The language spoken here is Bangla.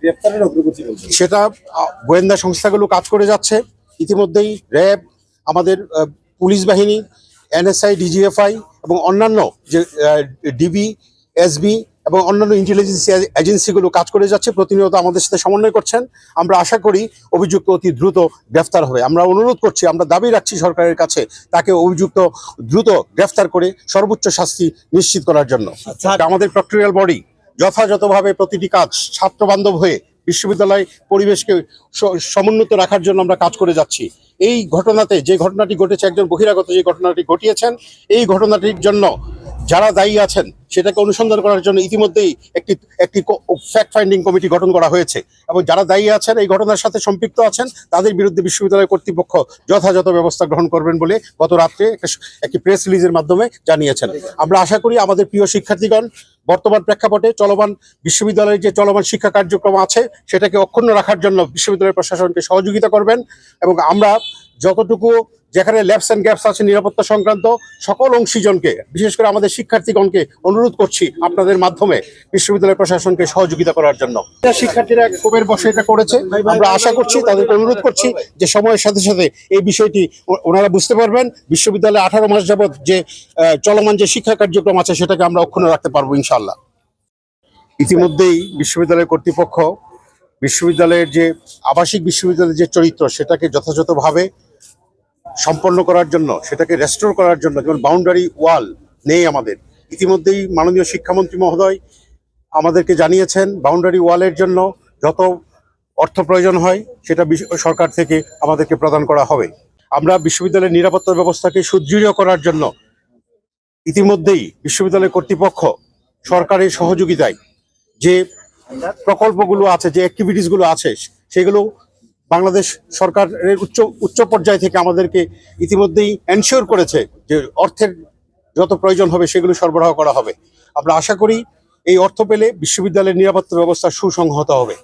গ্রেফতারের অগ্রগতি বলছেন? সেটা গোয়েন্দা সংস্থাগুলো কাজ করে যাচ্ছে। ইতিমধ্যেই র্যাব, আমাদের পুলিশ বাহিনী, এনএসআই, ডিজিএফআই এবং অন্যান্য যে ডিবি, এসবি এবং অন্যান্য ইন্টেলিজেন্স এজেন্সিগুলো কাজ করে যাচ্ছে, প্রতিনিয়ত আমাদের সাথে সমন্বয় করছেন। আমরা আশা করি অভিযুক্ত অতি দ্রুত গ্রেফতার হবে। আমরা অনুরোধ করছি, আমরা দাবি রাখছি সরকারের কাছে তাকে অভিযুক্ত দ্রুত গ্রেফতার করে সর্বোচ্চ শাস্তি নিশ্চিত করার জন্য। আমাদের প্রক্টোরিয়াল বডি যথাযথভাবে প্রতিটি কাজ ছাত্র বান্ধব হয়ে বিশ্ববিদ্যালয় পরিবেশকে সমুন্নত রাখার জন্য আমরা কাজ করে যাচ্ছি। এই ঘটনাতে যে ঘটনাটি ঘটেছে, একজন বহিরাগত যে ঘটনাটি ঘটিয়েছেন, এই ঘটনাটির জন্য যারা দায়ী আছেন সেটাকে অনুসন্ধান করার জন্য ইতিমধ্যেই একটি ফ্যাক্ট ফাইন্ডিং কমিটি গঠন করা হয়েছে এবং যারা দায়ী আছেন, এই ঘটনার সাথে সম্পৃক্ত আছেন, তাদের বিরুদ্ধে বিশ্ববিদ্যালয় কর্তৃপক্ষ যথাযথ ব্যবস্থা গ্রহণ করবেন বলে গত রাত্রে একটি প্রেস রিলিজের মাধ্যমে জানিয়েছেন। আমরা আশা করি আমাদের প্রিয় শিক্ষার্থীগণ বর্তমান প্রেক্ষাপটে চলমান বিশ্ববিদ্যালয়ের যে চলমান শিক্ষা কার্যক্রম আছে সেটাকে অক্ষুণ্ণ রাখার জন্য বিশ্ববিদ্যালয় প্রশাসনকে সহযোগিতা করবেন এবং আমরা যতটুকু যেখানে ল্যাপস অ্যান্ড গ্যাপস আছে নিরাপত্তা সংক্রান্ত সকল অংশীজনকে, বিশেষ করে আমাদের শিক্ষার্থীগণকে অনুরোধ করছি আপনাদের মাধ্যমে বিশ্ববিদ্যালয় প্রশাসনকে সহযোগিতা করার জন্য। শিক্ষার্থীরা ক্ষোভের বশে এটা করেছে, আমরা আশা করছি, তাদেরকে অনুরোধ করছি যে সময়ের সাথে সাথে এই বিষয়টি ওনারা বুঝতে পারবেন। বিশ্ববিদ্যালয়ে 18 মাস যাবৎ যে চলমান যে শিক্ষা কার্যক্রম আছে সেটাকে আমরা অক্ষুণ্ণ রাখতে পারবো ইনশাআল্লাহ। ইতিমধ্যেই বিশ্ববিদ্যালয় কর্তৃপক্ষ বিশ্ববিদ্যালয়ের যে আবাসিক বিশ্ববিদ্যালয়ের যে চরিত্র সেটাকে যথাযথভাবে সম্পন্ন করার জন্য, সেটাকে রেস্টোর করার জন্য, যেমন বাউন্ডারি ওয়াল নেই আমাদের, ইতিমধ্যেই মাননীয় শিক্ষামন্ত্রী মহোদয় আমাদেরকে জানিয়েছেন বাউন্ডারি ওয়ালের জন্য যত অর্থ প্রয়োজন হয় সেটা সরকার থেকে আমাদেরকে প্রদান করা হবে। আমরা বিশ্ববিদ্যালয়ের নিরাপত্তা ব্যবস্থাকে সুদৃঢ় করার জন্য ইতিমধ্যেই বিশ্ববিদ্যালয় কর্তৃপক্ষ সরকারের সহযোগিতায় যে প্রকল্পগুলো আছে, যে অ্যাক্টিভিটিসগুলো আছে, সেগুলো বাংলাদেশ সরকারের উচ্চ পর্যায় থেকে আমাদেরকে ইতিমধ্যেই এনশিওর করেছে যে অর্থের যত প্রয়োজন হবে সেগুলো সরবরাহ করা হবে। আমরা আশা করি এই অর্থ পেলে বিশ্ববিদ্যালয়ের নিরাপত্তা ব্যবস্থা সুসংহত হবে।